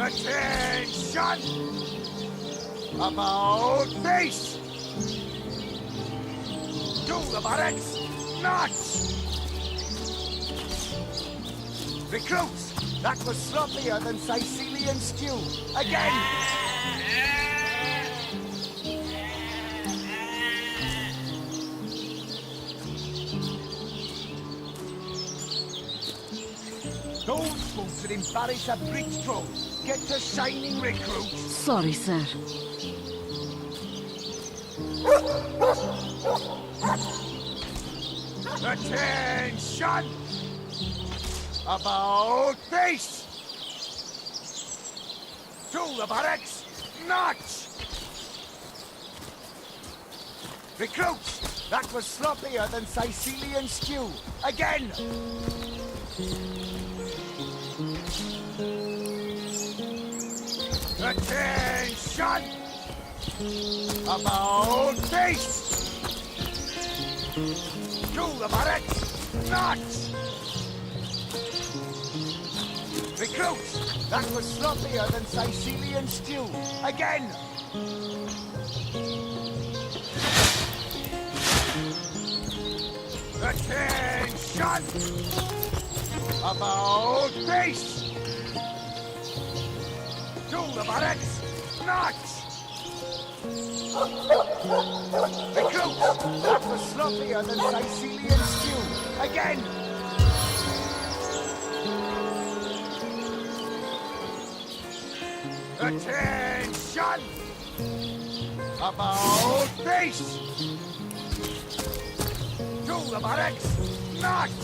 Attention! About face! To the barracks! March! Recruits! That was sloppier than Sicilian stew. Again! Those folks that embarrass a bridge troll get to shining recruits. Sorry, sir. Attention! About face! To the barracks! March! Recruits! That was sloppier than Sicilian stew. Again! Attention! About face! To the barracks! March! Recruits! That was sloppier than Sicilian stew. Again! Attention! About face! To the barracks! March! Recruits! That was sloppier than Sicilian stew. Again! Attention! About face! To the barracks! March!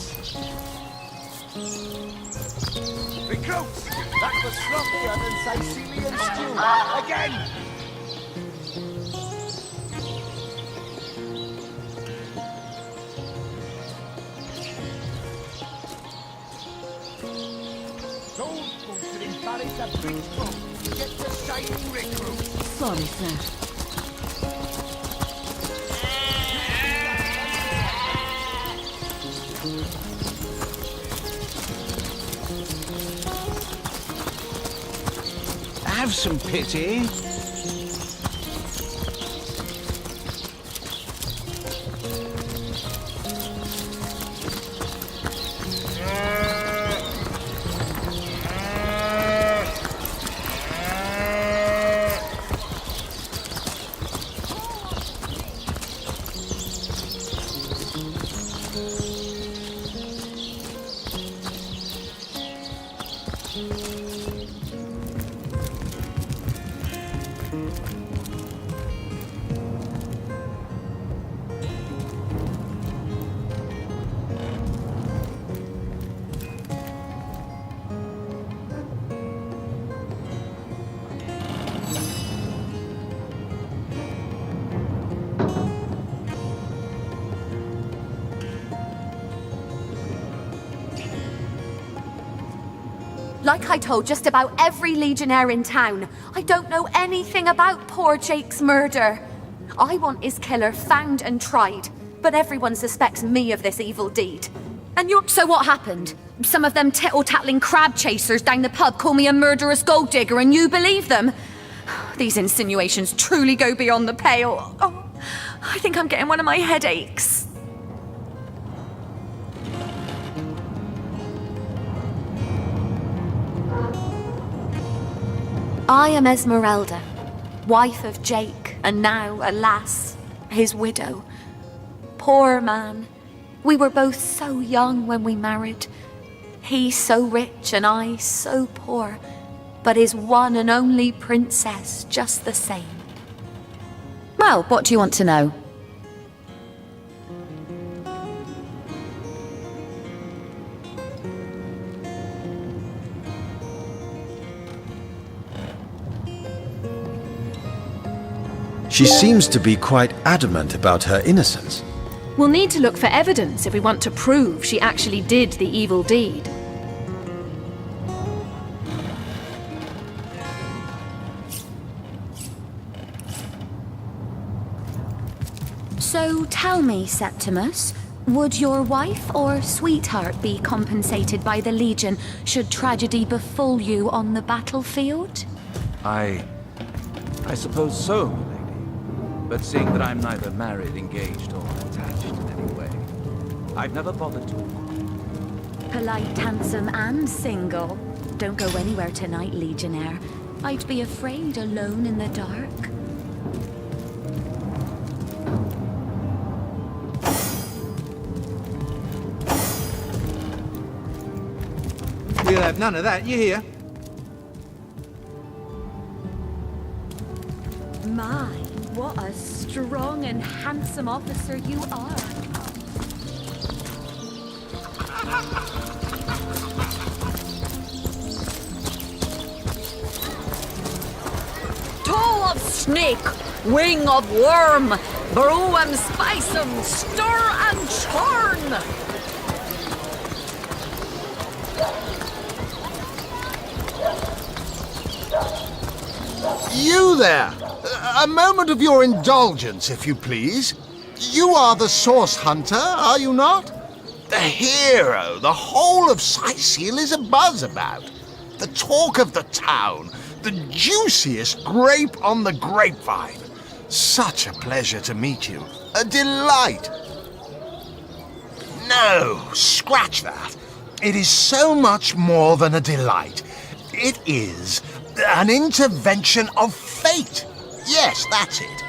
Recruits! That was sloppier than Sicilian stew. Again! Those folks that embarrass a bridge troll get to shining recruits. Sorry, sir. Have some pity. Like I told just about every Legionnaire in town, I don't know anything about poor Jake's murder. I want his killer found and tried, but everyone suspects me of this evil deed. And you're— So what happened? Some of them tittle-tattling crab chasers down the pub call me a murderous gold digger and you believe them? These insinuations truly go beyond the pale. Oh, I think I'm getting one of my headaches. I am Esmeralda, wife of Jake, and now, alas, his widow. Poor man. We were both so young when we married. He so rich and I so poor, but his one and only princess just the same. Well, what do you want to know? She seems to be quite adamant about her innocence. We'll need to look for evidence if we want to prove she actually did the evil deed. So tell me, Septimus, Would your wife or sweetheart be compensated by the Legion should tragedy befall you on the battlefield? I suppose so, lady. But seeing that I'm neither married, engaged, or attached in any way, I've never bothered to. Polite, handsome, and single. Don't go anywhere tonight, Legionnaire. I'd be afraid alone in the dark. We'll have none of that, you hear? My, what a strong and handsome officer you are. Toe of snake, wing of worm, brew 'em, spice 'em, stir and churn. You there! A moment of your indulgence, if you please. You are the source hunter, are you not? The hero the whole of Sicil is abuzz about. The talk of the town. The juiciest grape on the grapevine. Such a pleasure to meet you. A delight. No, scratch that. It is so much more than a delight. It is an intervention of fate. Yes, that's it.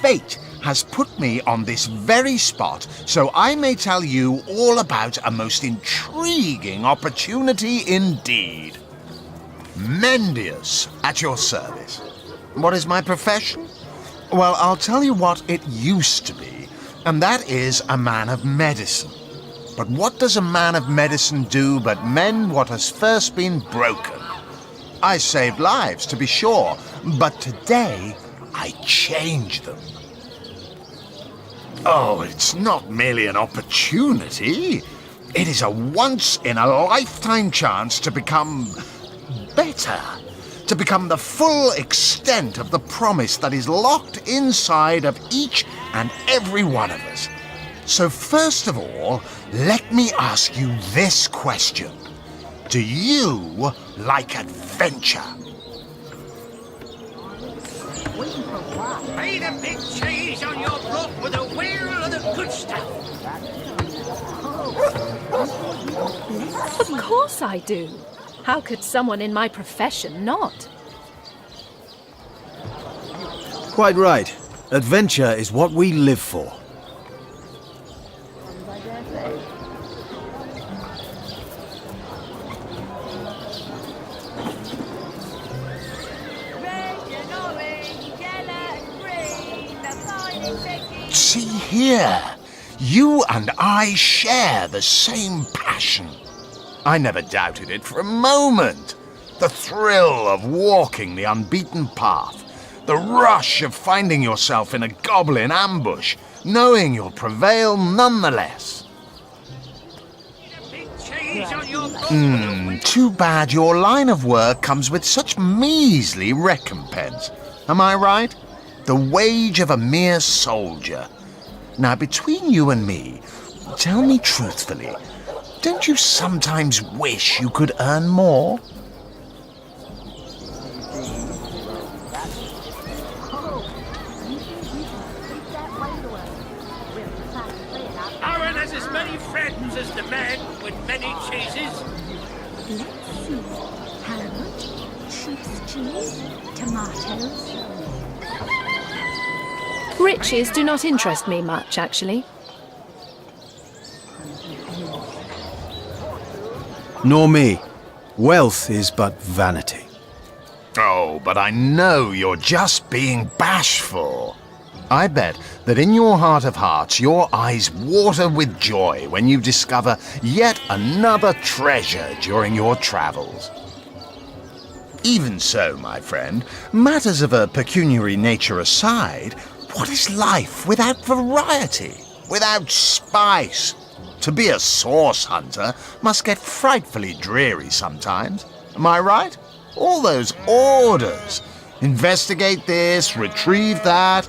Fate has put me on this very spot so I may tell you all about a most intriguing opportunity indeed. Mendius, at your service. What is my profession? Well, I'll tell you what it used to be, and that is a man of medicine. But what does a man of medicine do but mend what has first been broken? I saved lives, to be sure, but today I change them. Oh, it's not merely an opportunity. It is a once-in-a-lifetime chance to become better, to become the full extent of the promise that is locked inside of each and every one of us. So first of all, let me ask you this question. Do you like adventure? Pay the big cheese on your rope with a wheel of the good stuff. Of course I do. How could someone in my profession not? Quite right. Adventure is what we live for. See here, you and I share the same passion. I never doubted it for a moment. The thrill of walking the unbeaten path, the rush of finding yourself in a goblin ambush, knowing you'll prevail nonetheless. Too bad your line of work comes with such measly recompense. Am I right? The wage of a mere soldier. Now, between you and me, tell me truthfully, don't you sometimes wish you could earn more? Aaron has as many friends as the man with many cheeses. Let's see. Halibut, sheep's cheese, tomatoes. Riches do not interest me much, actually. Nor me. Wealth is but vanity. Oh, but I know you're just being bashful. I bet that in your heart of hearts, your eyes water with joy when you discover yet another treasure during your travels. Even so, my friend, matters of a pecuniary nature aside, what is life without variety, without spice? To be a source hunter must get frightfully dreary sometimes. Am I right? All those orders. Investigate this, retrieve that,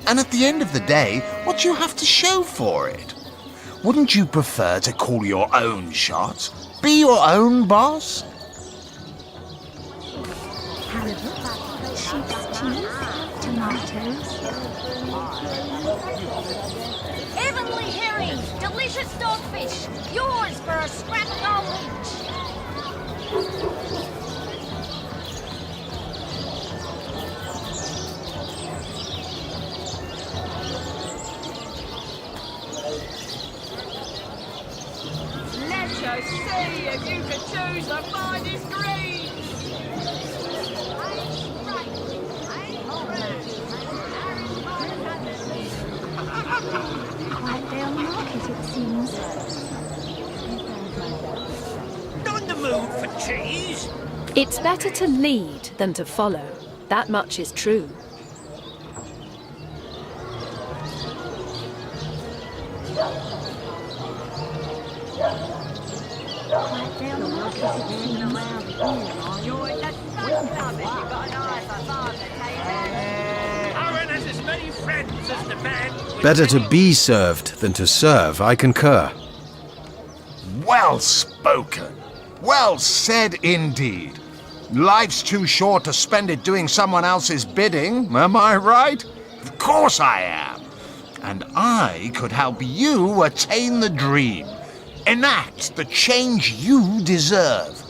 and at the end of the day, what do you have to show for it? Wouldn't you prefer to call your own shots? Be your own boss? Sheep's cheese, tomatoes. Heavenly herring, delicious dogfish, yours for a scrap gold each. Let us see if you can choose the finest greens. Quietdale Market, it seems. Not in the mood for cheese. It's better to lead than to follow. That much is true. Quietdale Market, it seems. You're in the sun club if you've got an eye for farm entertainment. Aaron has as many friends as the man with Better to many- be served than to serve, I concur. Well spoken. Well said indeed. Life's too short to spend it doing someone else's bidding, am I right? Of course I am. And I could help you attain the dream. Enact the change you deserve.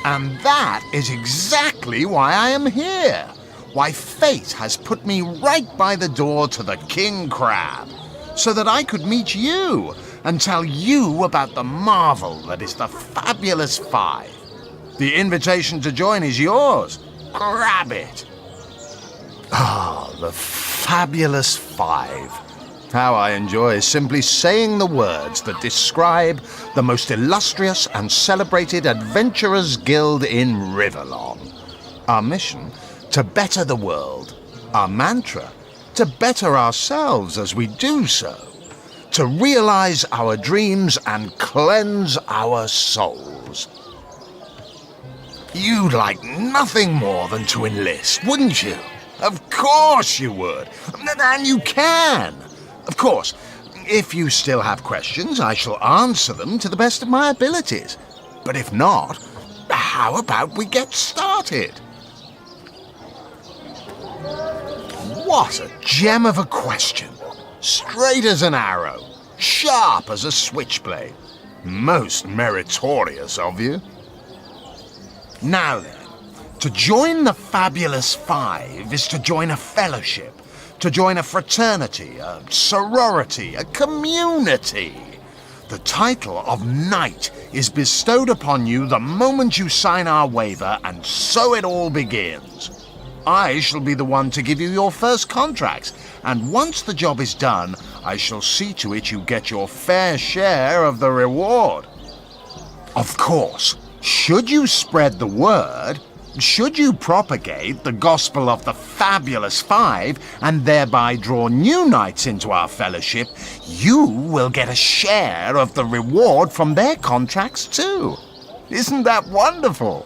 And that is exactly why I am here. Why fate has put me right by the door to the King Crab, so that I could meet you and tell you about the marvel that is the Fabulous Five. The invitation to join is yours. Grab it. Ah, the Fabulous Five. How I enjoy simply saying the words that describe the most illustrious and celebrated adventurers' guild in Riverlong. Our mission, to better the world. Our mantra, to better ourselves as we do so. To realize our dreams and cleanse our souls. You'd like nothing more than to enlist, wouldn't you? Of course you would. And you can. Of course, if you still have questions, I shall answer them to the best of my abilities. But if not, how about we get started? What a gem of a question. Straight as an arrow, sharp as a switchblade. Most meritorious of you. Now then, to join the Fabulous Five is to join a fellowship, to join a fraternity, a sorority, a community. The title of Knight is bestowed upon you the moment you sign our waiver, and so it all begins. I shall be the one to give you your first contracts, and once the job is done, I shall see to it you get your fair share of the reward. Of course, should you spread the word, should you propagate the gospel of the Fabulous Five and thereby draw new knights into our fellowship, you will get a share of the reward from their contracts too. Isn't that wonderful?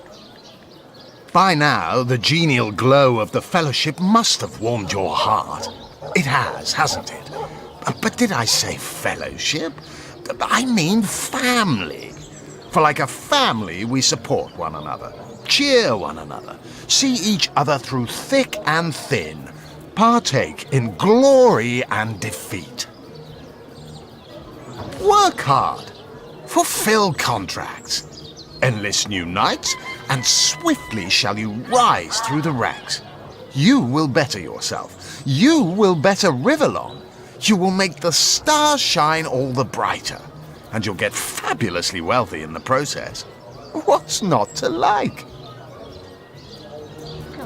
By now, the genial glow of the fellowship must have warmed your heart. It has, hasn't it? But did I say fellowship? I mean family. For like a family, we support one another, cheer one another, see each other through thick and thin, partake in glory and defeat. Work hard, fulfill contracts, enlist new knights, and swiftly shall you rise through the ranks. You will better yourself. You will better Riverlong. You will make the stars shine all the brighter. And you'll get fabulously wealthy in the process. What's not to like?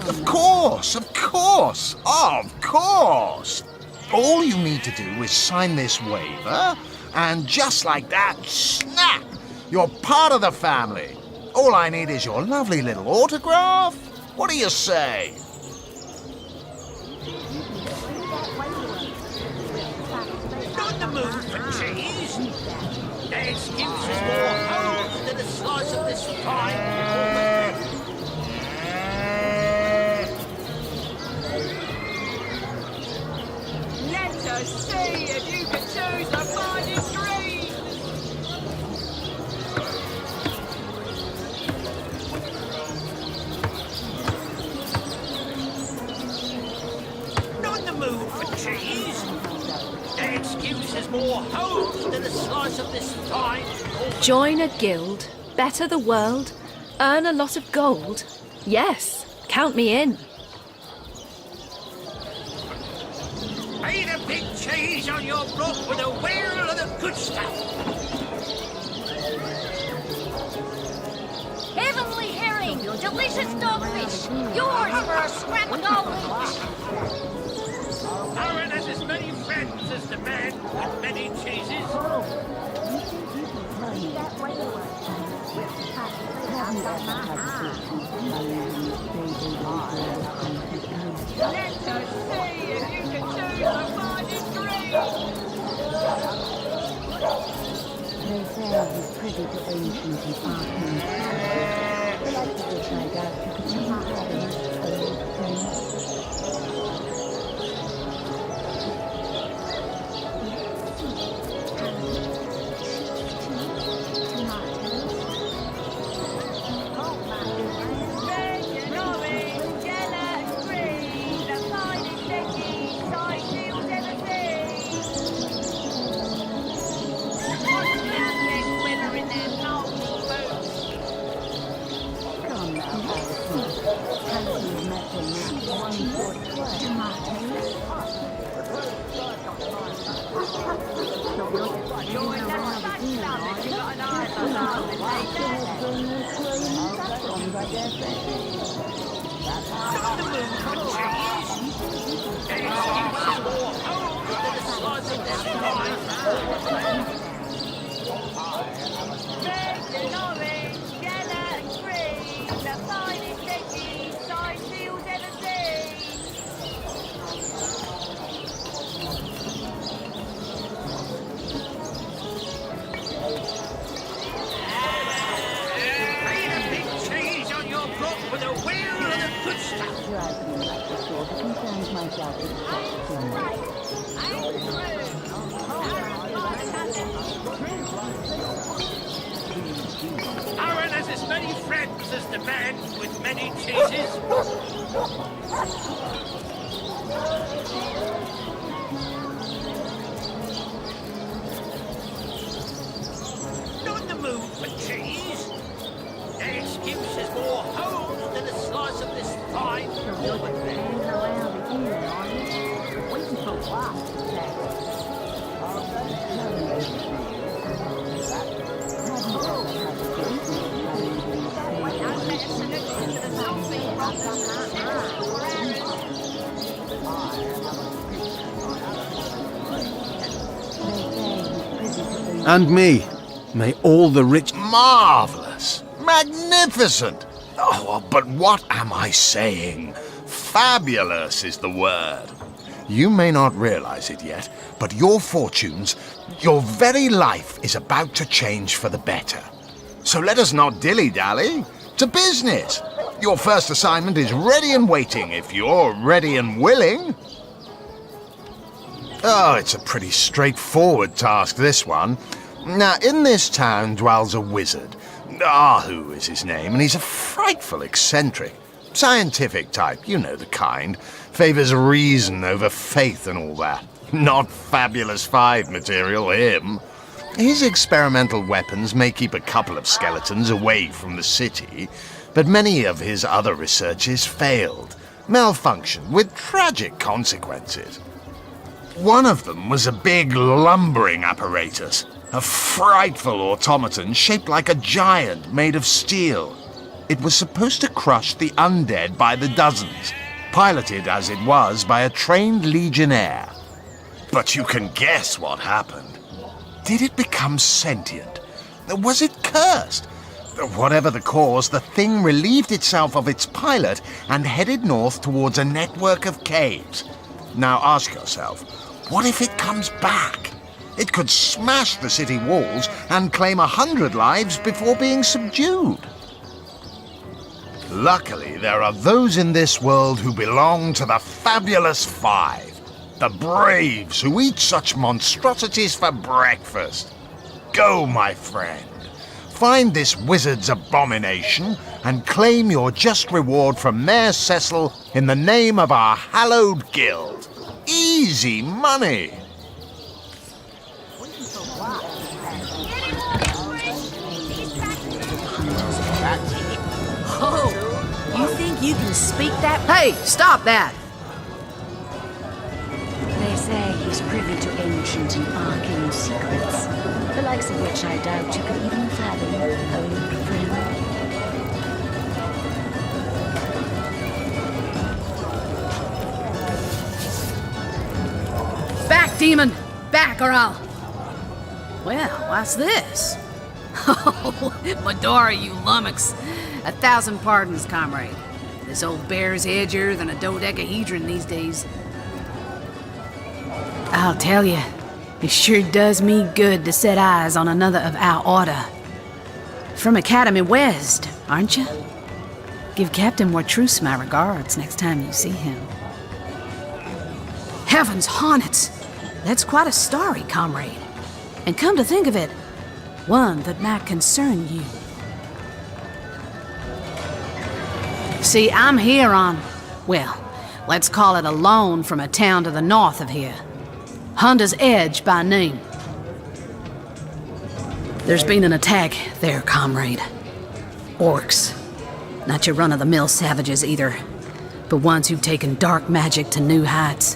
Of course, of course, of course. All you need to do is sign this waiver, and just like that, snap! You're part of the family. All I need is your lovely little autograph. What do you say? Not in the mood for cheese. The excuse is more holes than a slice of this fine. Let us see if you can choose the finest more holes than a slice of this fine golden. Join a guild, better the world, earn a lot of gold. Yes, count me in. Made a big cheese on your block with a wheel of the good stuff. Heavenly herring, delicious dogfish. Yours for a scrap gold each. Aaron has as many friends as the man with many cheeses. Let us see if you can choose the finest drink. They say he's privy to ancient and far The like of which I doubt you could never have in this old place. Bacon, orange, yellow and green, the finest veggies I shall ever see. Watch them legs wither in their moldy boots. Come now, Alison. Alison met him now. 1/4 tomatoes. Join the fat club if you've got an eye for love and take that. Got the moon for cheese. There's more holes than a slice of this fine. Bacon, orange, yellow and green, the finest veggies I shall ever see. Made a big cheese on your block with a wheel of the good stuff. Drives me like the sort that concerns myself with property. Aaron has as many friends as the man with many cheeses. Not in the mood for cheese. Their excuse is more holes than a slice of this fine golden bread. And me. May all the rich... Marvelous! Magnificent! Oh, but what am I saying? Fabulous is the word. You may not realize it yet, but your fortunes, your very life is about to change for the better. So let us not dilly-dally. To business! Your first assignment is ready and waiting if you're ready and willing. Oh, it's a pretty straightforward task, this one. Now, in this town dwells a wizard. Ahu is his name, and he's a frightful eccentric. Scientific type, you know the kind. Favors reason over faith and all that. Not Fabulous Five material, him. His experimental weapons may keep a couple of skeletons away from the city, but many of his other researches failed, malfunctioned with tragic consequences. One of them was a big lumbering apparatus, a frightful automaton shaped like a giant made of steel. It was supposed to crush the undead by the dozens, piloted as it was by a trained legionnaire. But you can guess what happened. Did it become sentient? Was it cursed? Whatever the cause, the thing relieved itself of its pilot and headed north towards a network of caves. Now ask yourself, what if it comes back? It could smash the city walls and claim 100 lives before being subdued. Luckily, there are those in this world who belong to the Fabulous Five. The braves who eat such monstrosities for breakfast. Go, my friend. Find this wizard's abomination and claim your just reward from Mayor Cecil in the name of our hallowed guild. Easy money. you can speak that? Hey, stop that! They say he's privy to ancient and arcane secrets, the likes of which I doubt you could even fathom, old friend. Back, demon! Back, or I'll... Well, what's this? Oh, Medora, you lummox. 1,000 pardons, comrade. This old bear's edgier than a dodecahedron these days. I'll tell you, it sure does me good to set eyes on another of our order. From Academy West, aren't you? Give Captain Wartruce my regards next time you see him. Heavens hornets! That's quite a story, comrade. And come to think of it, one that might concern you. See, I'm here on, well, let's call it a loan from a town to the north of here. Hunter's Edge by name. There's been an attack there, comrade. Orcs. Not your run-of-the-mill savages either, but ones who've taken dark magic to new heights.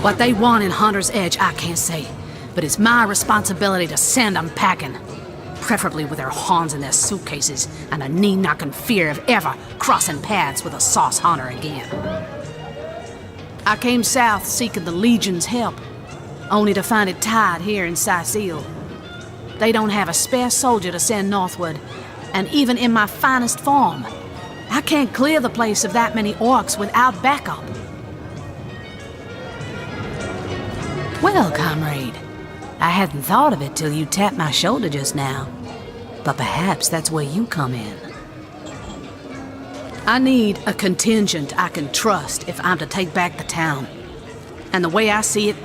What they want in Hunter's Edge, I can't say, but it's my responsibility to send them packing. Preferably with their horns in their suitcases and a knee-knocking fear of ever crossing paths with a sauce hunter again. I came south seeking the Legion's help, only to find it tied here in Sicile. They don't have a spare soldier to send northward, and even in my finest form, I can't clear the place of that many orcs without backup. Well, comrade, I hadn't thought of it till you tapped my shoulder just now, but perhaps that's where you come in. I need a contingent I can trust if I'm to take back the town. And the way I see it,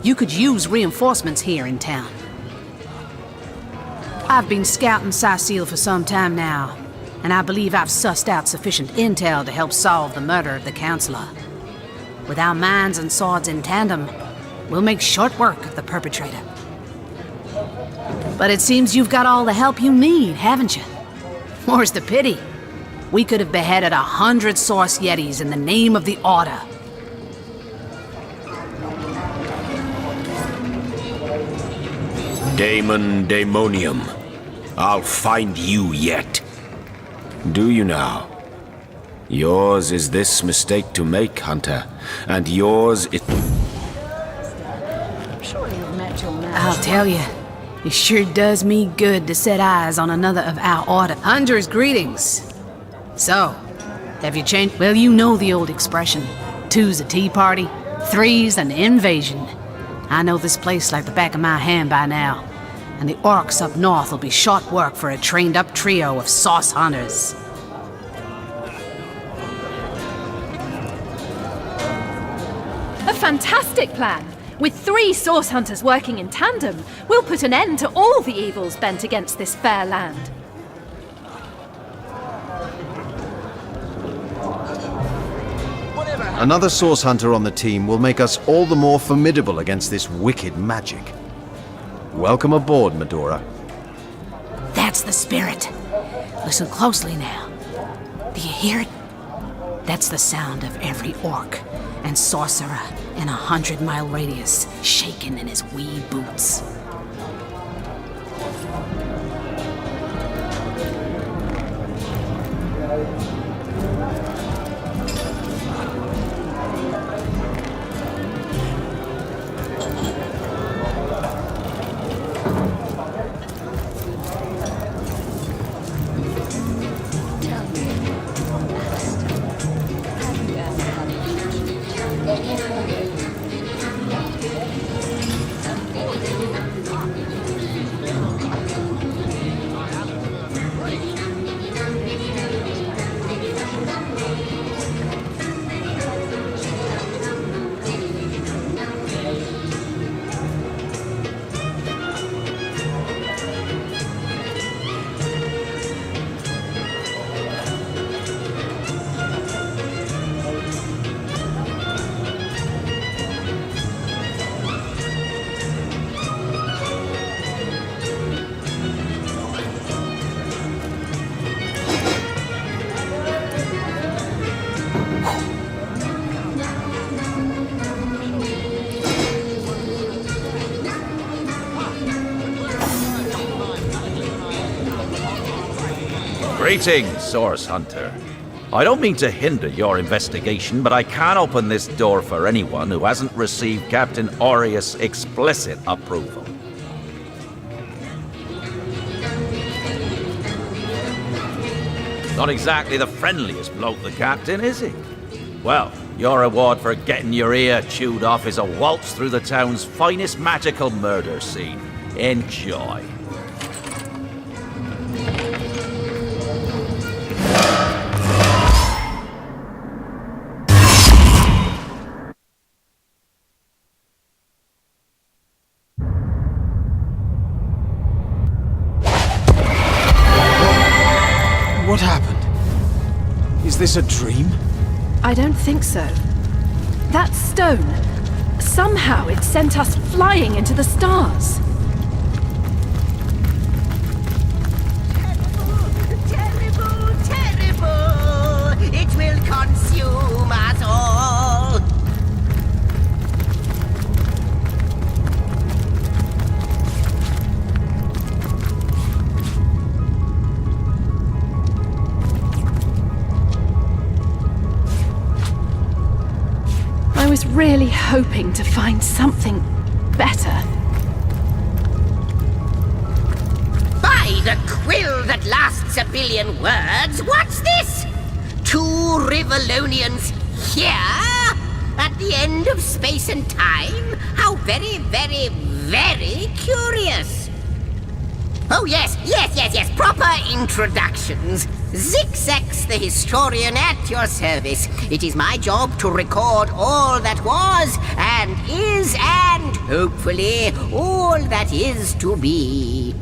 you could use reinforcements here in town. I've been scouting Sicile for some time now, and I believe I've sussed out sufficient intel to help solve the murder of the Counselor. With our minds and swords in tandem, we'll make short work of the perpetrator. But it seems you've got all the help you need, haven't you? More's the pity. We could have beheaded 100 Source Yetis in the name of the Order. Daemon Daemonium, I'll find you yet. Do you now? Yours is this mistake to make, Hunter, and yours is... I'll tell you, it sure does me good to set eyes on another of our order. Hunter's greetings. So, have you changed? Well, you know the old expression. 2's a tea party, 3's an invasion. I know this place like the back of my hand by now, and the orcs up north will be short work for a trained-up trio of sauce hunters. A fantastic plan! With 3 source hunters working in tandem, we'll put an end to all the evils bent against this fair land. Another source hunter on the team will make us all the more formidable against this wicked magic. Welcome aboard, Medora. That's the spirit. Listen closely now. Do you hear it? That's the sound of every orc and sorcerer in a 100-mile radius shaking in his wee boots. Greetings, Source Hunter. I don't mean to hinder your investigation, but I can't open this door for anyone who hasn't received Captain Aureus' explicit approval. Not exactly the friendliest bloke, the Captain, is he? Well, your reward for getting your ear chewed off is a waltz through the town's finest magical murder scene. Enjoy. What happened? Is this a dream? I don't think so. That stone, somehow it sent us flying into the stars. Terrible, terrible! It will consume us all! I was really hoping to find something better. By the quill that lasts a billion words, what's this? 2 Rivalonians here? At the end of space and time? How very, very, very curious. Oh yes, proper introductions. Zixex the historian at your service. It is my job to record all that was, and is, and hopefully all that is to be.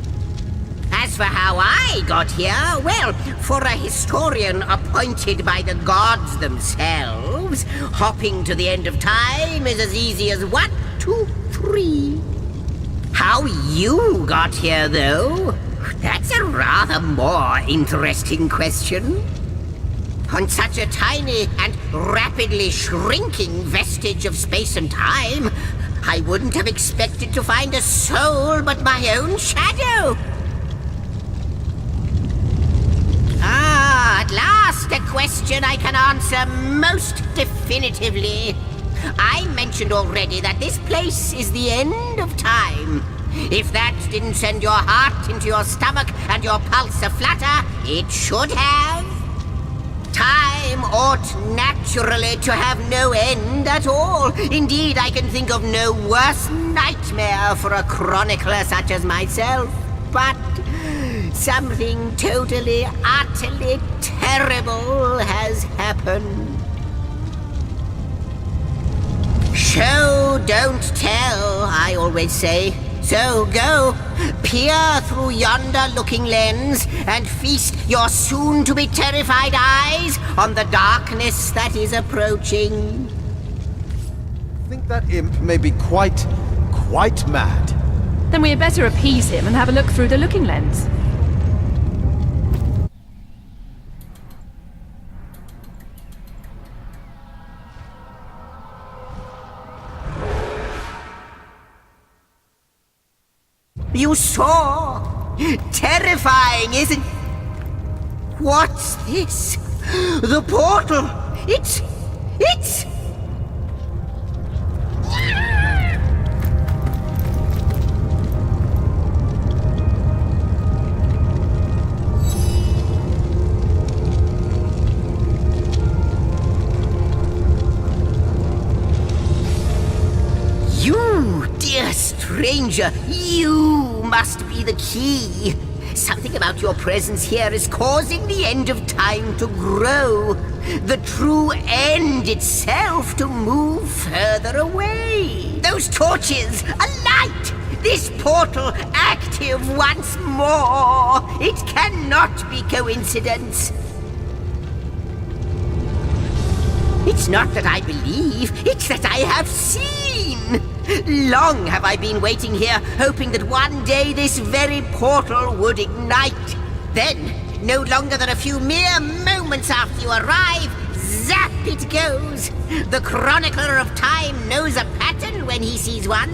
As for how I got here, well, for a historian appointed by the gods themselves, hopping to the end of time is as easy as 1, 2, 3. How you got here, though? That's a rather more interesting question. On such a tiny and rapidly shrinking vestige of space and time, I wouldn't have expected to find a soul but my own shadow. At last a question I can answer most definitively. I mentioned already that this place is the end of time. If that didn't send your heart into your stomach and your pulse a-flutter, it should have. Time ought naturally to have no end at all. Indeed, I can think of no worse nightmare for a chronicler such as myself. But something totally, utterly terrible has happened. Show, don't tell, I always say. So go, peer through yonder looking lens, and feast your soon-to-be terrified eyes on the darkness that is approaching. I think that imp may be quite mad. Then we had better appease him and have a look through the looking lens. You saw? Terrifying, isn't... What's this? The portal! It's... You, dear stranger, you must be the key. Something about your presence here is causing the end of time to grow. The true end itself to move further away. Those torches, alight! This portal active once more. It cannot be coincidence. It's not that I believe, it's that I have seen. Long have I been waiting here, hoping that one day this very portal would ignite. Then, no longer than a few mere moments after you arrive, zap it goes. The chronicler of time knows a pattern when he sees one.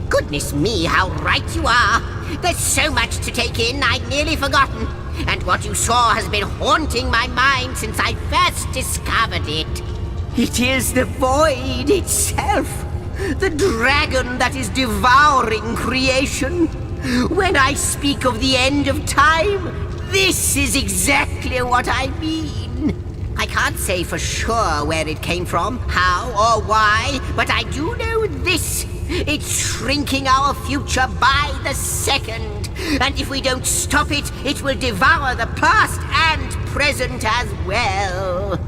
Goodness me, how right you are. There's so much to take in, I'd nearly forgotten. and what you saw has been haunting my mind since I first discovered it. It is the void itself, the dragon that is devouring creation. When I speak of the end of time, this is exactly what I mean. I can't say for sure where it came from, how or why, but I do know this. It's shrinking our future by the second. And if we don't stop it, it will devour the past and present as well.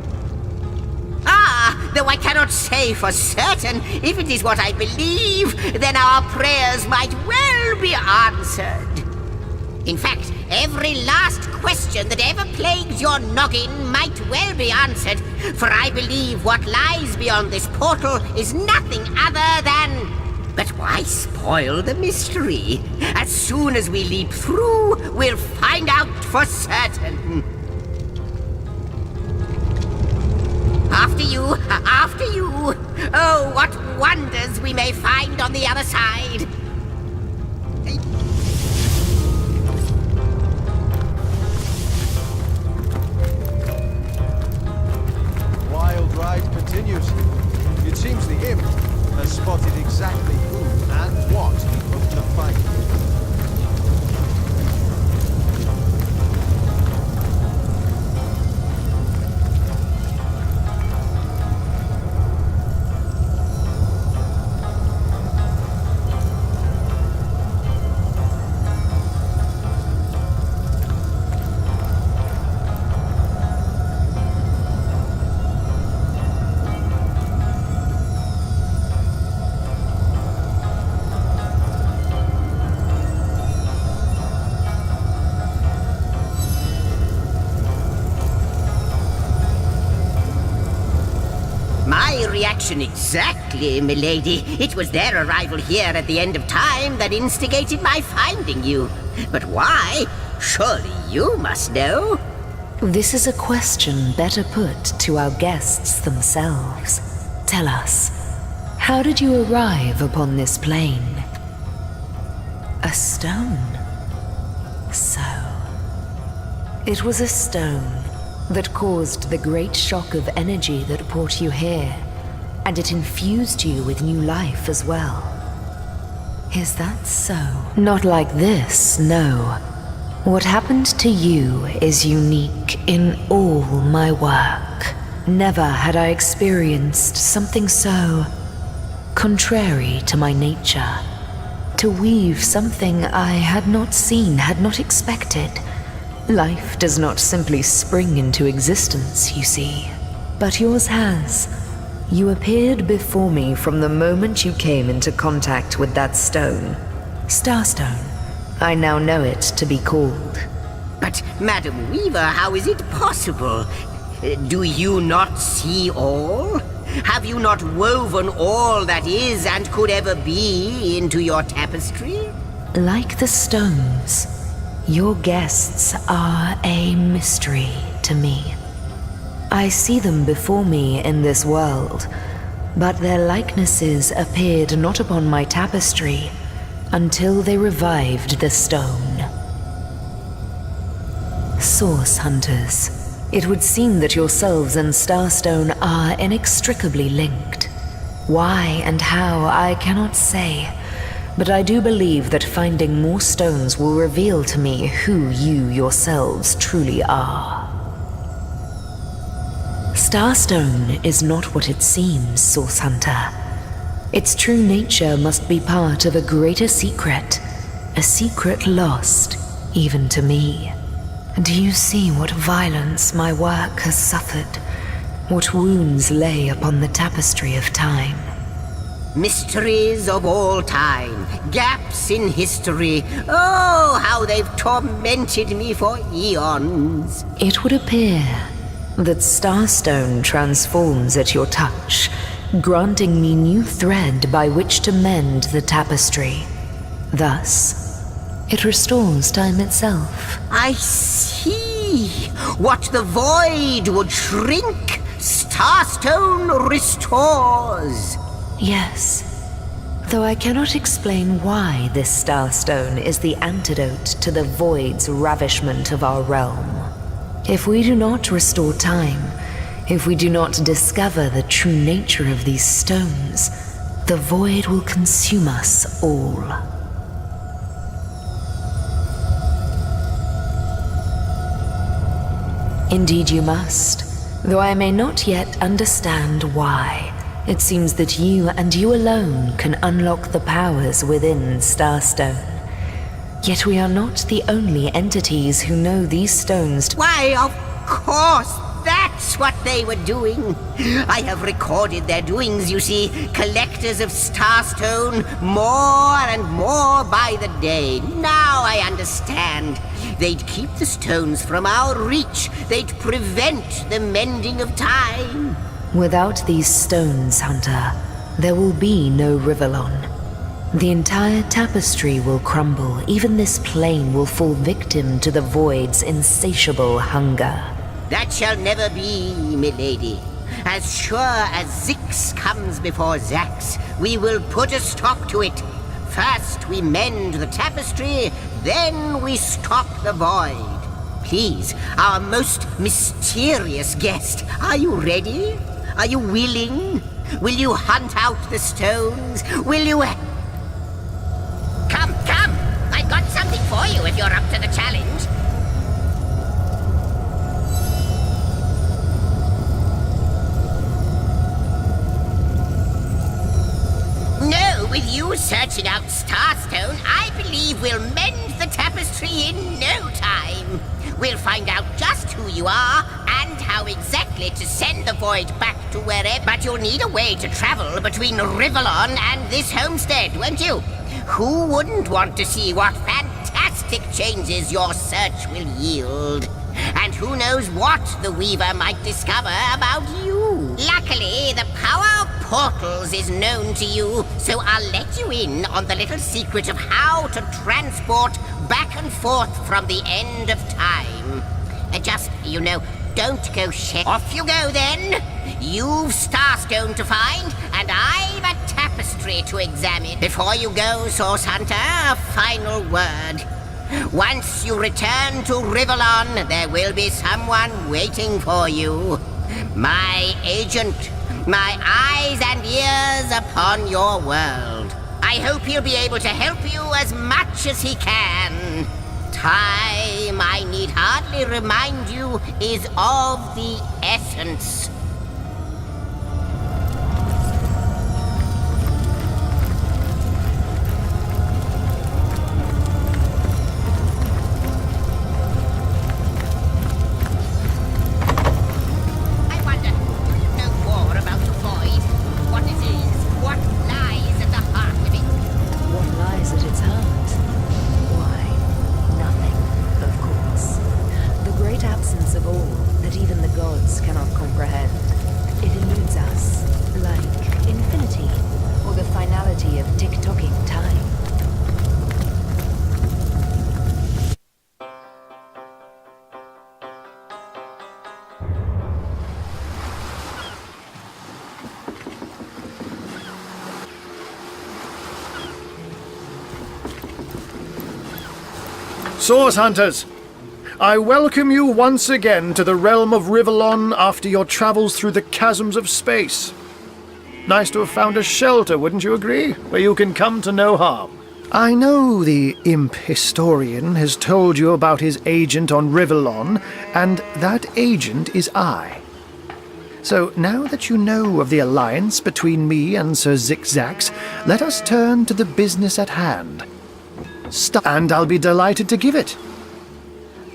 Though I cannot say for certain, if it is what I believe, then our prayers might well be answered. In fact, every last question that ever plagues your noggin might well be answered, for I believe what lies beyond this portal is nothing other than... But why spoil the mystery? As soon as we leap through, we'll find out for certain. After you, after you. Oh, what wonders we may find on the other side. Wild ride continues. It seems the imp has spotted exactly who and what he hoped to find. Reaction exactly, milady. It was their arrival here at the end of time that instigated my finding you. But why? Surely you must know. This is a question better put to our guests themselves. Tell us, how did you arrive upon this plane? A stone? So, it was a stone that caused the great shock of energy that brought you here. And it infused you with new life as well. Is that so? Not like this, no. What happened to you is unique in all my work. Never had I experienced something so contrary to my nature. To weave something I had not seen, had not expected. Life does not simply spring into existence, you see. But yours has. You appeared before me from the moment you came into contact with that stone. Starstone. I now know it to be called. But, Madam Weaver, how is it possible? Do you not see all? Have you not woven all that is and could ever be into your tapestry? Like the stones, your guests are a mystery to me. I see them before me in this world, but their likenesses appeared not upon my tapestry until they revived the stone. Source Hunters, it would seem that yourselves and Starstone are inextricably linked. Why and how, I cannot say, but I do believe that finding more stones will reveal to me who you yourselves truly are. Starstone is not what it seems, Source Hunter. Its true nature must be part of a greater secret, a secret lost, even to me. Do you see what violence my work has suffered? What wounds lay upon the tapestry of time? Mysteries of all time, gaps in history. Oh, how they've tormented me for eons. It would appear that Starstone transforms at your touch, granting me new thread by which to mend the tapestry. Thus, it restores time itself. I see. What the void would shrink, Starstone restores. Yes. Though I cannot explain why this starstone is the antidote to the void's ravishment of our realm. If we do not restore time, if we do not discover the true nature of these stones, the void will consume us all. Indeed you must, though I may not yet understand why. It seems that you and you alone can unlock the powers within Starstone. Yet we are not the only entities who know these stones. Why, of course, that's what they were doing. I have recorded their doings, you see. Collectors of Starstone, more and more by the day. Now I understand. They'd keep the stones from our reach. They'd prevent the mending of time. Without these stones, Hunter, there will be no Rivellon. The entire tapestry will crumble. Even this plane will fall victim to the void's insatiable hunger. That shall never be, milady. As sure as Zix comes before Zax, we will put a stop to it. First we mend the tapestry, then we stop the void. Please, our most mysterious guest, are you ready? Are you willing? Will you hunt out the stones? Will you... Come, come! I've got something for you if you're up to the challenge. No, with you searching out Starstone, I believe we'll mend the tapestry in no time. We'll find out just who you are and how exactly to send the void back to wherever. But you'll need a way to travel between Rivellon and this homestead, won't you? Who wouldn't want to see what fantastic changes your search will yield? And who knows what the Weaver might discover about you? Luckily, the power of portals is known to you, so I'll let you in on the little secret of how to transport back and forth from the end of time. Just, don't go shit. Off you go then. You've Starstone to find, and I've a tapestry to examine. Before you go, Source Hunter, a final word. Once you return to Rivellon, there will be someone waiting for you. My agent, my eyes and ears upon your world. I hope he'll be able to help you as much as he can. Time, I need hardly remind you, is of the essence. Source Hunters, I welcome you once again to the realm of Rivellon after your travels through the chasms of space. Nice to have found a shelter, wouldn't you agree? Where you can come to no harm. I know the imp historian has told you about his agent on Rivellon, and that agent is I. So now that you know of the alliance between me and Sir Zigzags, let us turn to the business at hand. And I'll be delighted to give it.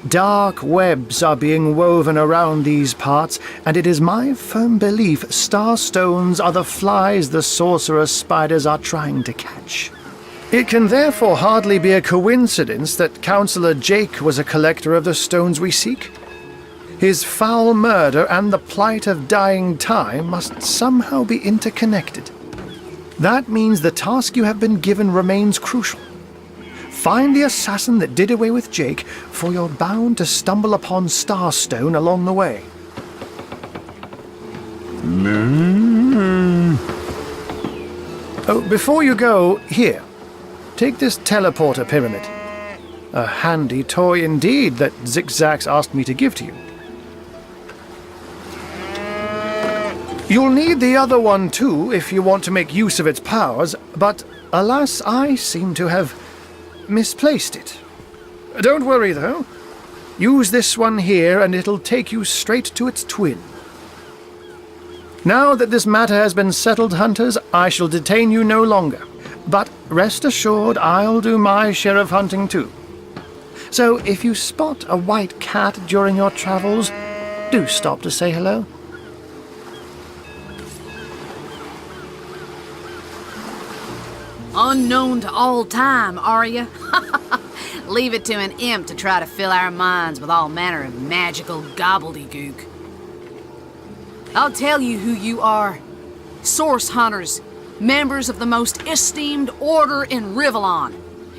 Dark webs are being woven around these parts, and it is my firm belief starstones are the flies the sorcerer spiders are trying to catch. It can therefore hardly be a coincidence that Councillor Jake was a collector of the stones we seek. His foul murder and the plight of dying time must somehow be interconnected. That means the task you have been given remains crucial. Find the assassin that did away with Jake, for you're bound to stumble upon Starstone along the way. Oh, before you go, here. Take this teleporter pyramid. A handy toy indeed that Zigzags asked me to give to you. You'll need the other one too if you want to make use of its powers, but alas, I seem to have misplaced it. Don't worry though. Use this one here and it'll take you straight to its twin. Now that this matter has been settled, hunters, I shall detain you no longer. But rest assured, I'll do my share of hunting too. So if you spot a white cat during your travels, do stop to say hello. Unknown to all time, are you? Leave it to an imp to try to fill our minds with all manner of magical gobbledygook. I'll tell you who you are. Source hunters, members of the most esteemed order in Rivellon.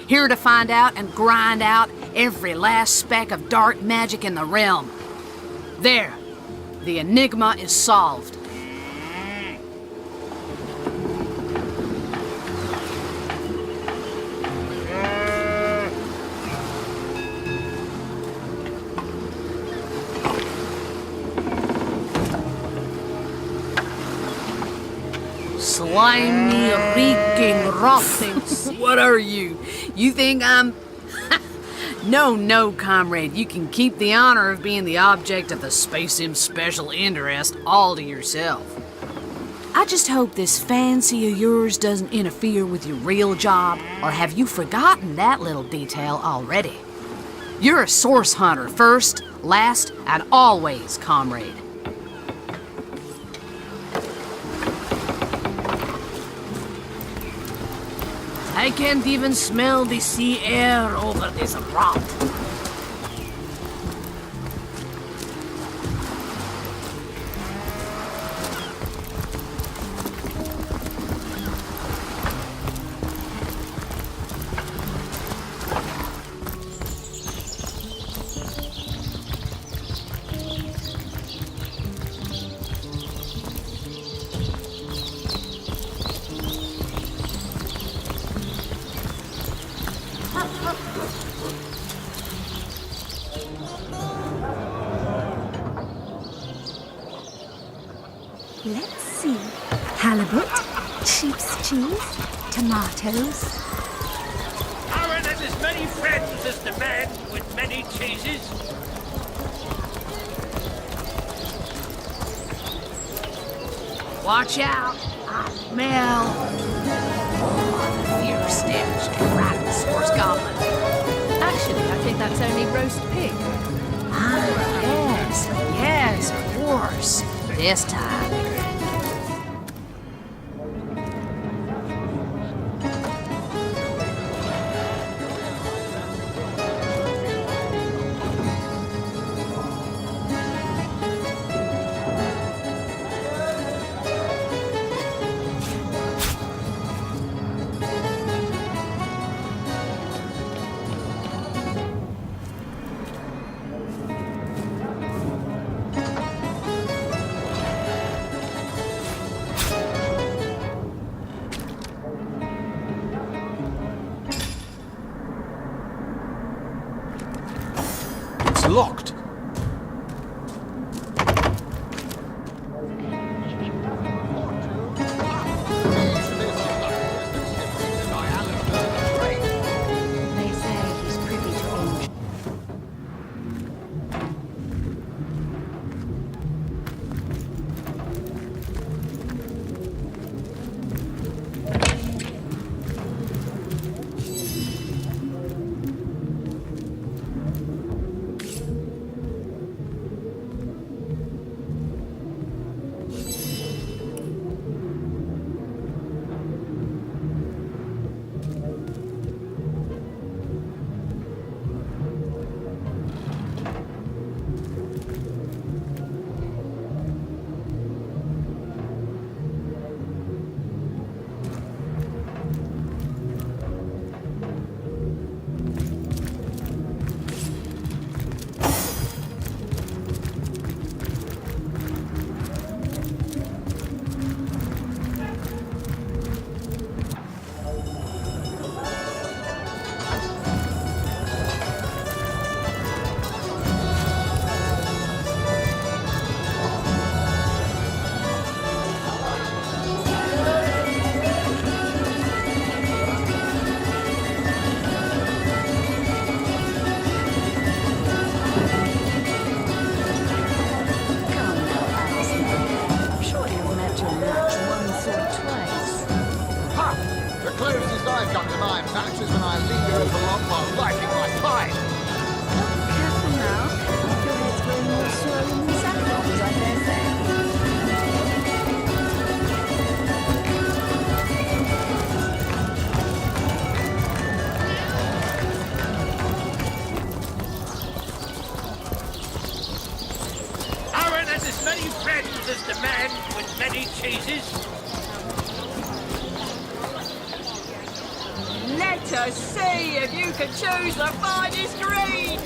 Here to find out and grind out every last speck of dark magic in the realm. There, the enigma is solved. Slimy, reeking, rotting. What are you? You think I'm... No, comrade. You can keep the honor of being the object of the Space Im's special interest all to yourself. I just hope this fancy of yours doesn't interfere with your real job, or have you forgotten that little detail already? You're a source hunter first, last, and always, comrade. I can't even smell the sea air over this rot. Let's see. Halibut, sheep's cheese, tomatoes. Aaron has as many friends as the man with many cheeses. Watch out! I smell... fierce stench of rotten source goblin. Actually, I think that's only roast pig. Yes, of course. This time. It's locked. They say he's privy to ancient. many friends as the man with many cheeses. Let us see if you can choose the finest greens!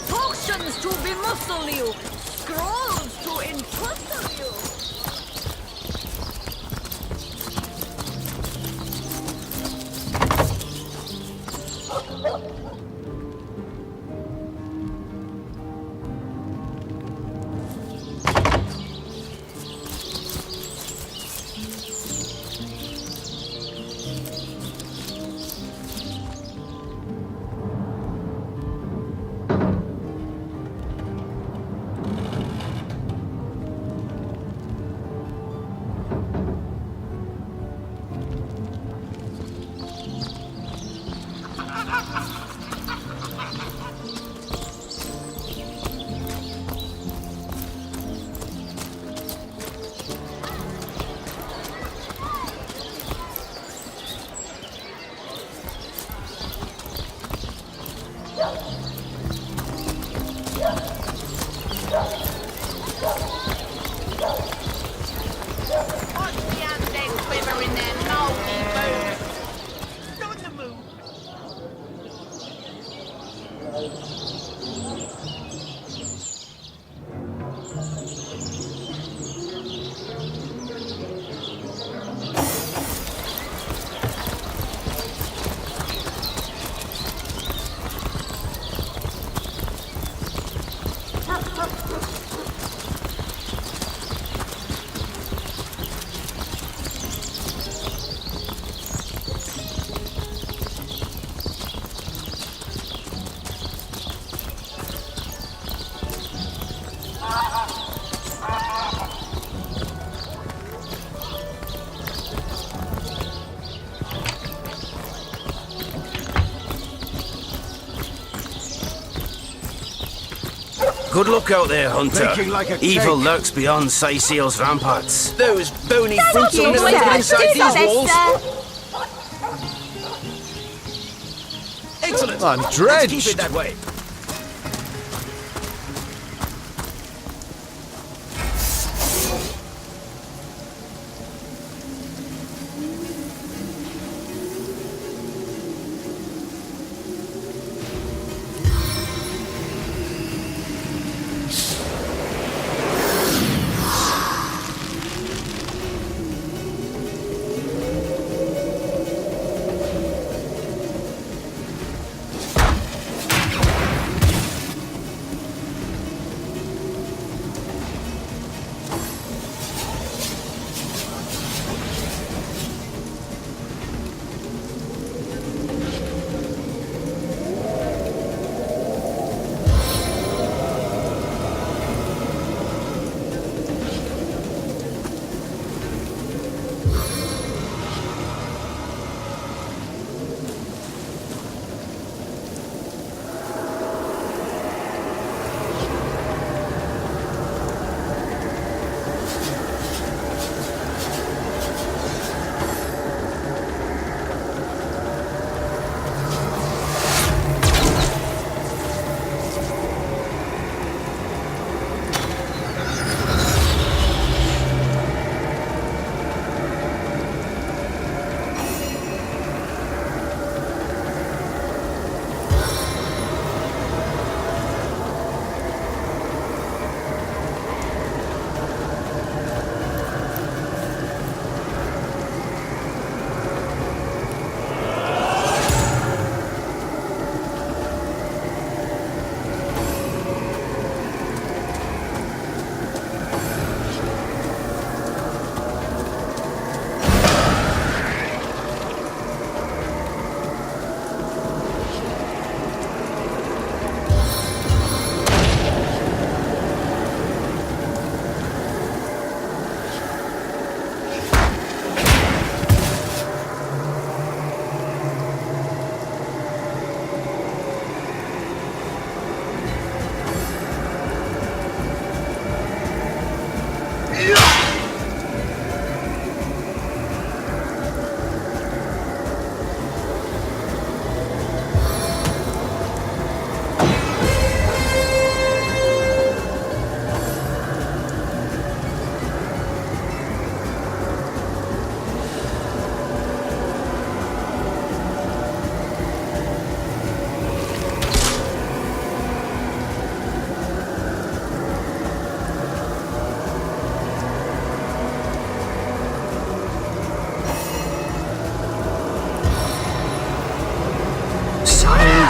Potions to bemuscle you! Scrolls to entwustle you! Watch the undead quiver in their moldy boots. Go to move. Good luck out there, Hunter. Baking like a Evil cake. lurks beyond Saiseal's ramparts. Those bony fruits you, on the sir. inside Do these that, walls. sir. Excellent. I'm Let's drenched. keep it that way.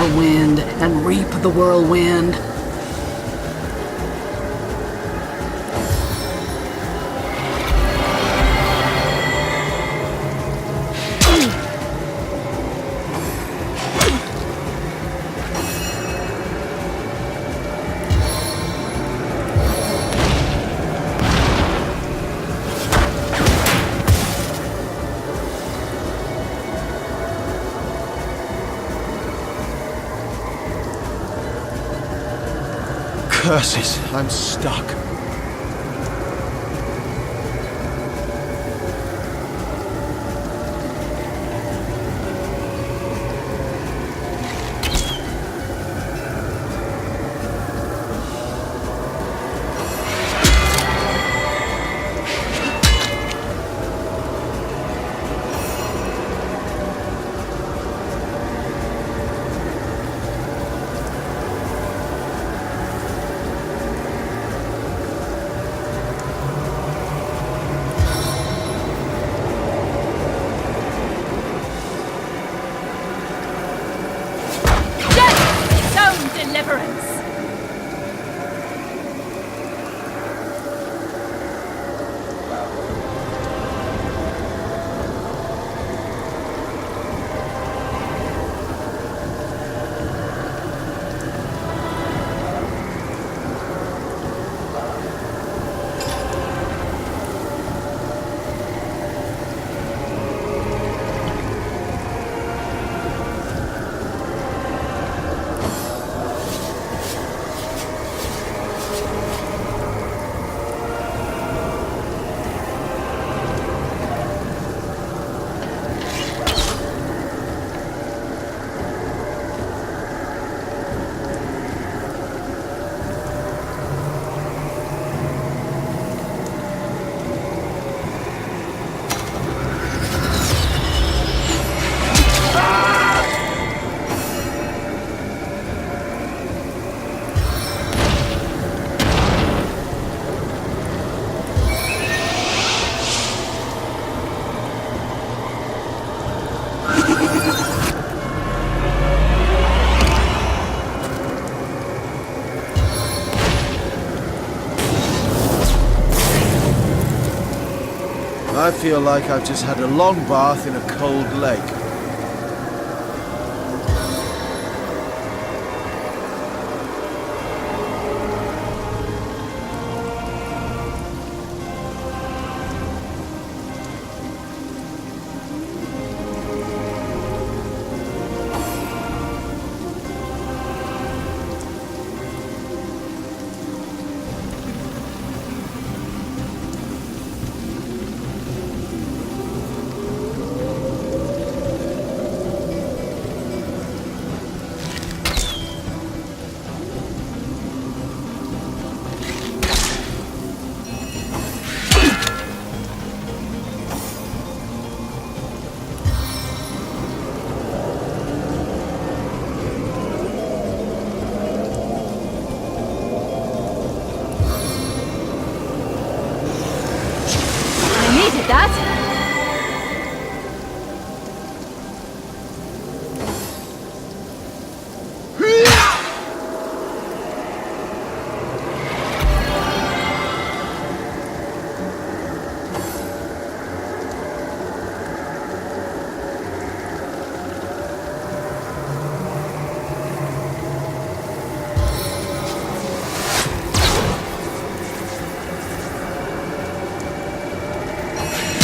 the wind and reap the whirlwind. Curses, I'm stuck. Deliverance! I feel like I've just had a long bath in a cold lake.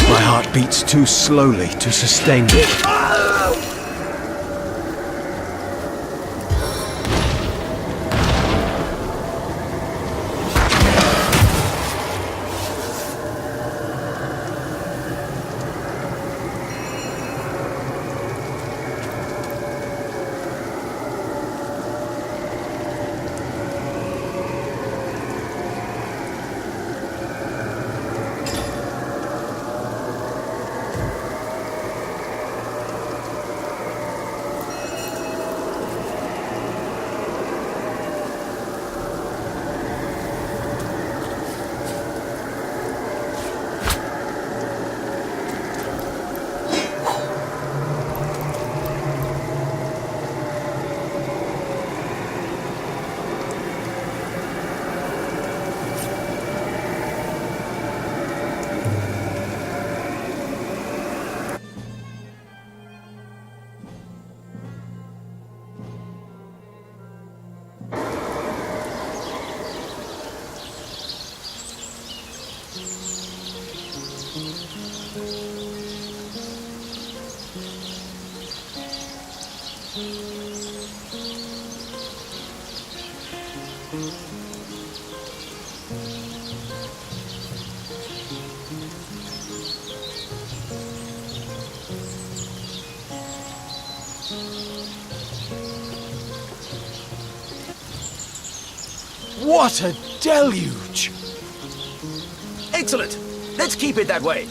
My heart beats too slowly to sustain me. What a deluge! Excellent! Let's keep it that way.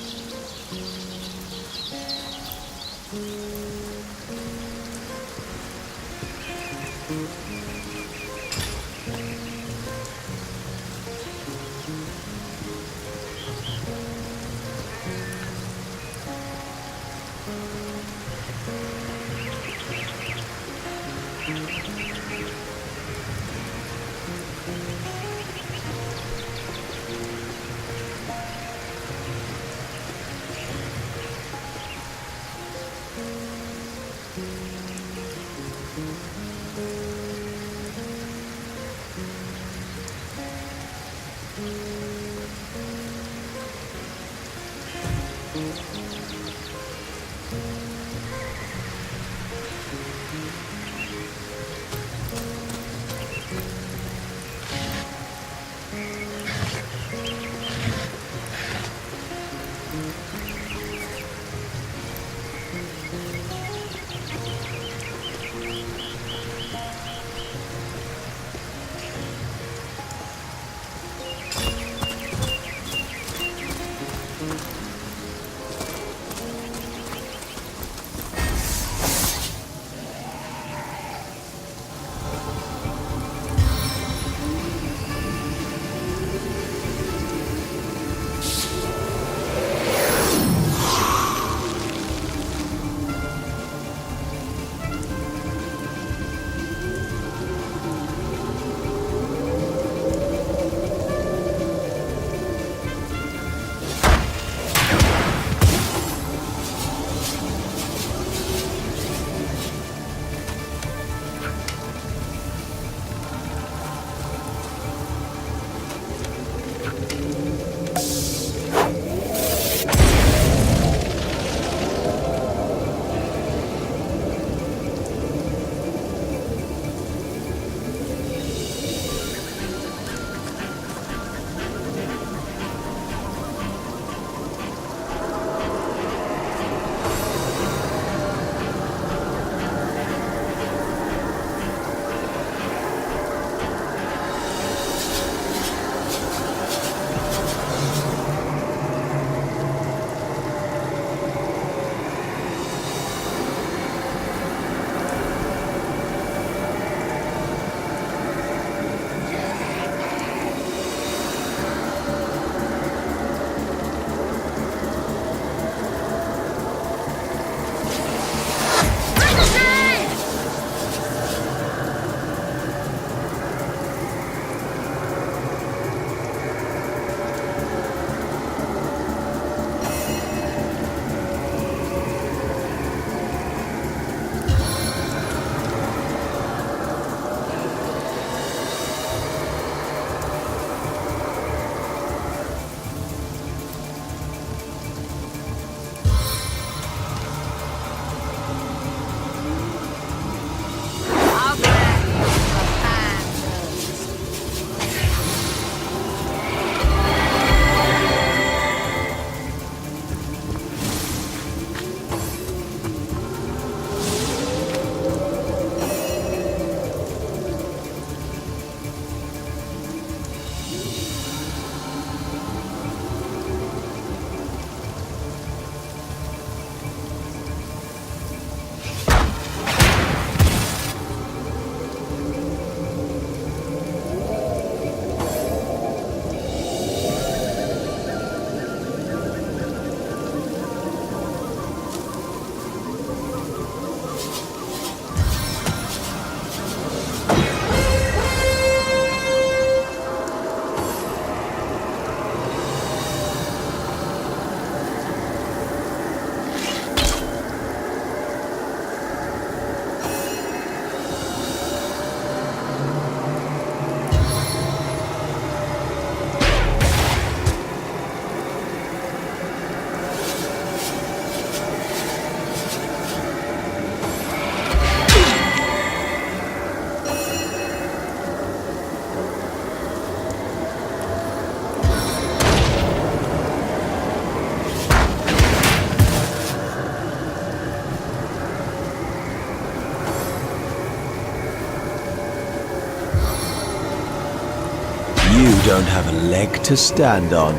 don't have a leg to stand on.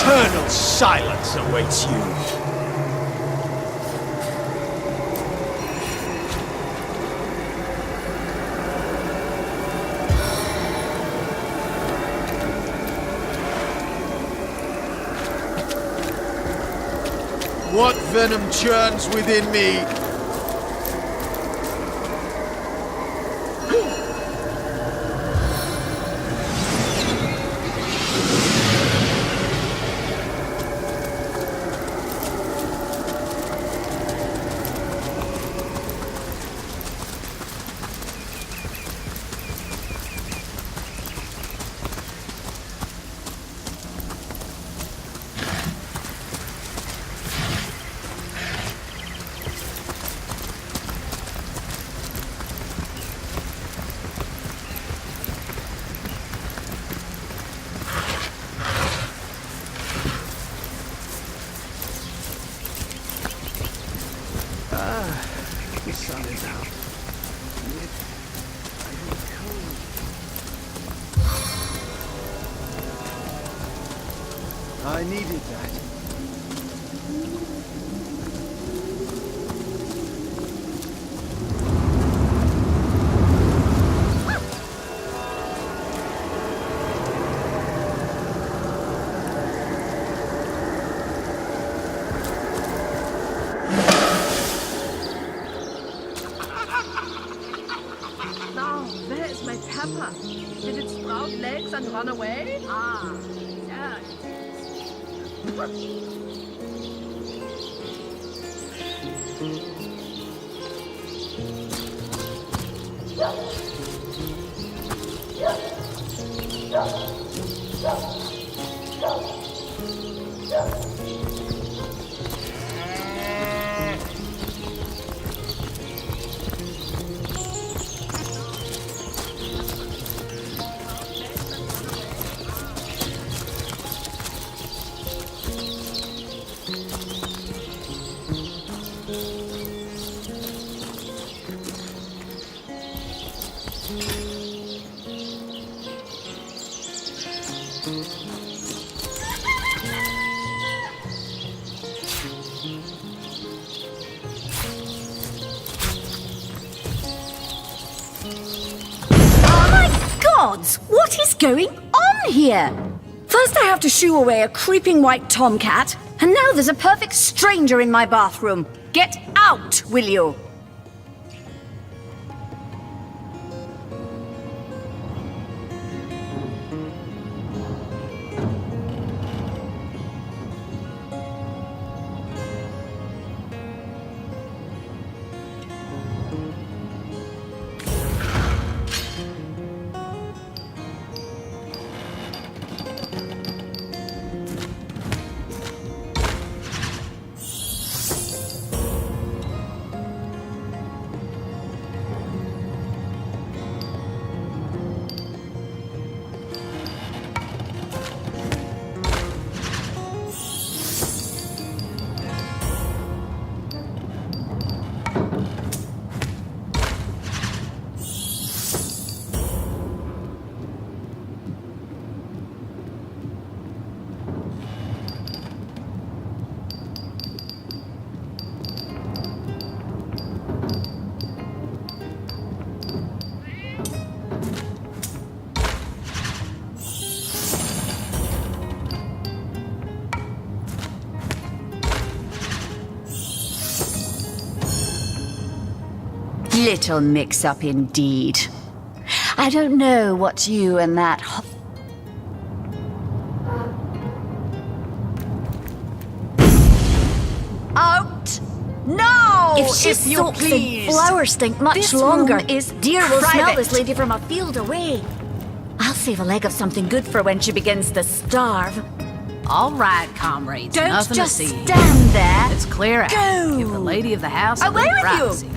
Eternal silence awaits you. What venom churns within me? The sun is out. I needed that. Now, where is my pepper? Did it sprout legs and run away? Ah, yeah. gods! What is going on here? First I have to shoo away a creeping white tomcat, and now there's a perfect stranger in my bathroom. Get out, will you? Little mix-up indeed. I don't know what you and that Out! No! If she you soaks in please! flower stink much This longer, room is deer will smell private. this lady from a field away. I'll save a leg of something good for when she begins to starve. All right, comrades. Don't nothing just to see. stand there. Let's clear out. Go. Give the lady of the house a Away little with you. privacy.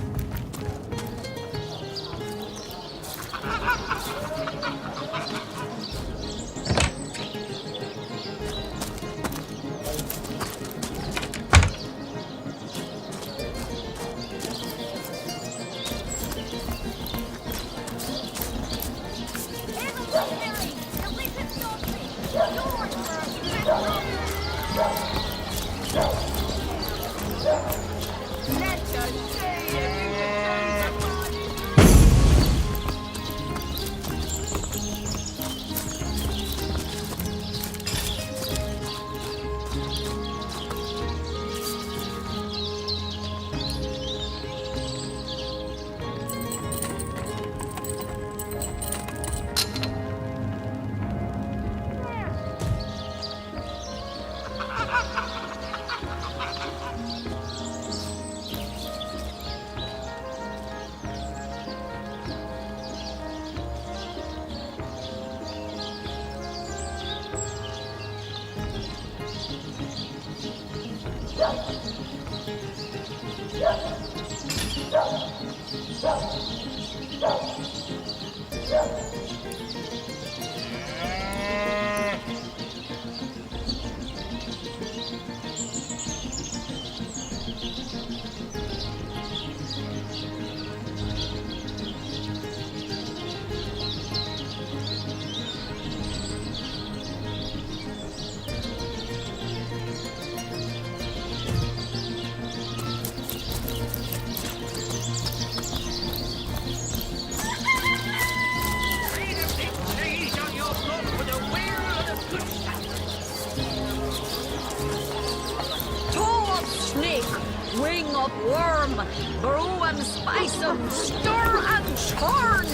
Wing of worm, brew and spice 'em, stir and churn.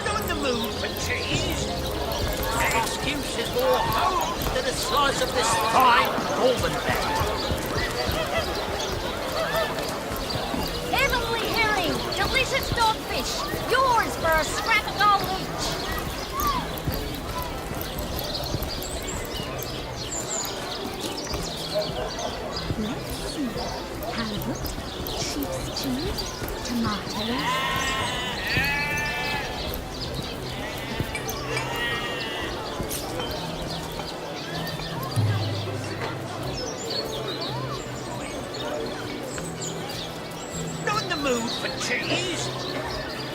Not in the mood for cheese. An excuse is more home than a slice of this fine golden bed. Heavenly herring, delicious dogfish, yours for a scrap of gold each. Let's see. Halibut, sheep's cheese, tomatoes. Not in the mood for cheese.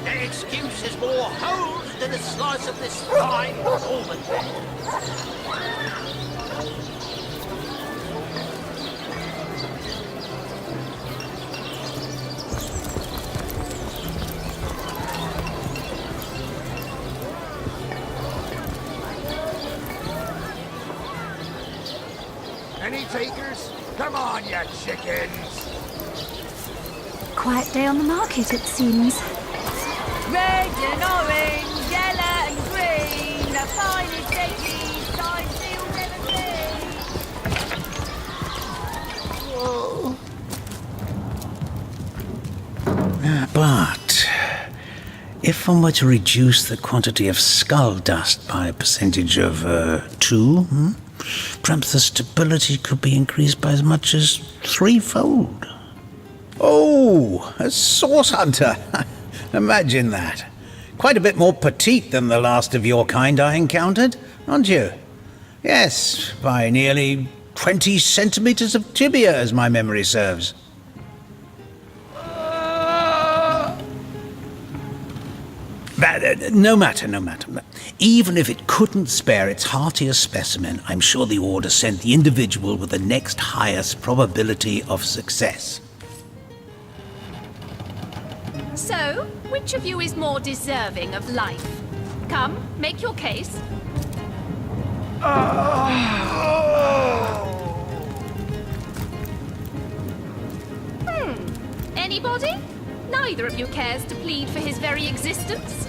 An excuse is more holes than a slice of this fine golden bed. Any takers? Come on, you chickens! Quiet day on the market, it seems. Red and orange, yellow and green, the finest veggies I've still never seen. But if one were to reduce the quantity of skull dust by a percentage of 2, perhaps the stability could be increased by as much as 3-fold. Oh, a source hunter. Imagine that. Quite a bit more petite than the last of your kind I encountered, aren't you? Yes, by nearly 20 centimeters of tibia, as my memory serves. No matter. Even if it couldn't spare its heartier specimen, I'm sure the Order sent the individual with the next highest probability of success. So, which of you is more deserving of life? Come, make your case. Anybody? Neither of you cares to plead for his very existence?